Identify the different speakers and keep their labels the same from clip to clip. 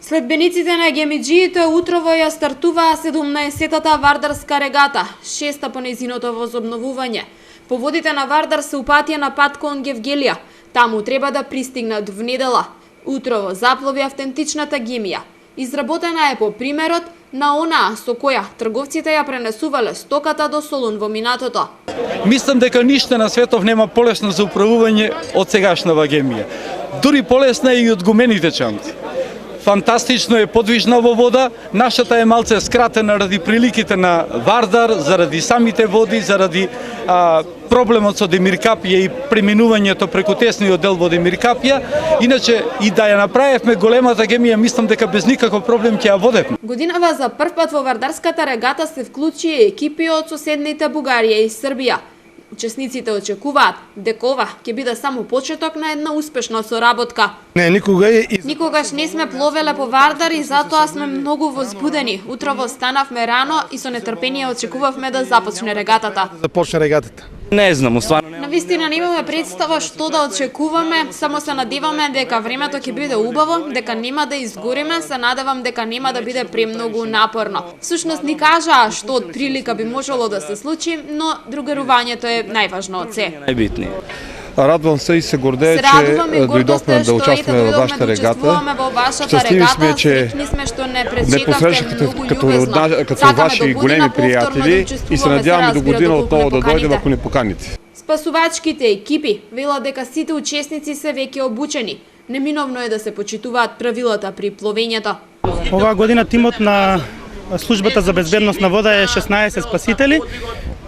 Speaker 1: Следбениците на гемиџиите утрово ја стартуваа 17-тата Вардарска регата, 6-та по нејзиното возобновување. По водите на Вардар се упатија на пат кон Гевгелија. Таму треба да пристигнат в недела. Утрово заплови автентичната гемија. Изработена е по примерот на онаа со која трговците ја пренесувале стоката до Солун во минатото.
Speaker 2: Мислам дека ништо на светов нема полесно за управување од сегашнава гемија. Дури полесна е и од гумените чамци. Фантастично е подвижна во вода, нашата е малце скратена ради приликите на Вардар, заради самите води, заради проблемот со Демиркапија и преминувањето преку тесниот дел во Демиркапија. Иначе и да ја направевме големата гемија, мислам дека без никаков проблем ќе ја водевме.
Speaker 1: Годинава за прв пат во Вардарската регата се вклучи екипи од соседните Бугарија и Србија. Учесниците очекуваат дека ова ќе биде само почеток на една успешна соработка. Никогаш не сме пловеле по Вардар и затоа сме многу возбудени. Утрово станавме рано и со нетрпение очекувавме да започне регатата.
Speaker 3: Не знам, устварно.
Speaker 1: Навистина немаме представа што да очекуваме, само се надеваме дека времето ќе биде убаво, дека нема да изгориме, се надевам дека нема да биде премногу напорно. Всушност ни кажаа што од прилика би можело да се случи, но другарувањето е најважно од се.
Speaker 3: Најбитни.
Speaker 4: Радвам се и се гордея, че дојдовме да участваме во вашата регата. Щастливи сме, че не посрещахте като ваши големи пријатели и се надяваме до година отново да дојдем ако не поканите.
Speaker 1: Спасувачките екипи велат дека сите учесници се веќе обучени. Неминовно е да се почитуваат правилата при пловењето.
Speaker 5: Оваа година тимот на Службата за безбедност на вода е 16 спасители,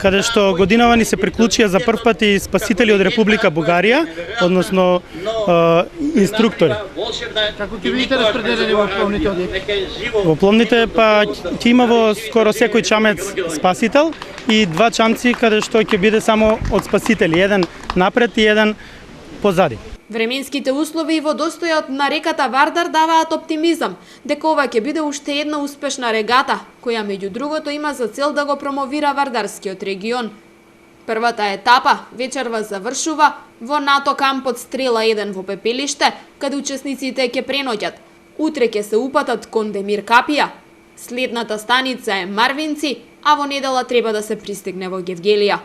Speaker 5: каде што годинава ни се приклучија за прв пат и спасители од Република Бугарија, односно инструктори.
Speaker 6: Како ќе видите распределени во пловните одјеки?
Speaker 5: Во пловните ќе има во скоро секој чамец спасител и два чамци каде што ќе биде само од спасители, еден напред и еден позади.
Speaker 1: Временските услови и водостојот на реката Вардар даваат оптимизам дека ова ќе биде уште една успешна регата, која меѓу другото има за цел да го промовира Вардарскиот регион. Првата етапа вечерва завршува во НАТО кампот Стрела 1 во Пепелиште, каде учесниците ќе преноќат. Утре ќе се упатат кон Демиркапија. Следната станица е Марвинци, а во недела треба да се пристигне во Гевгелија.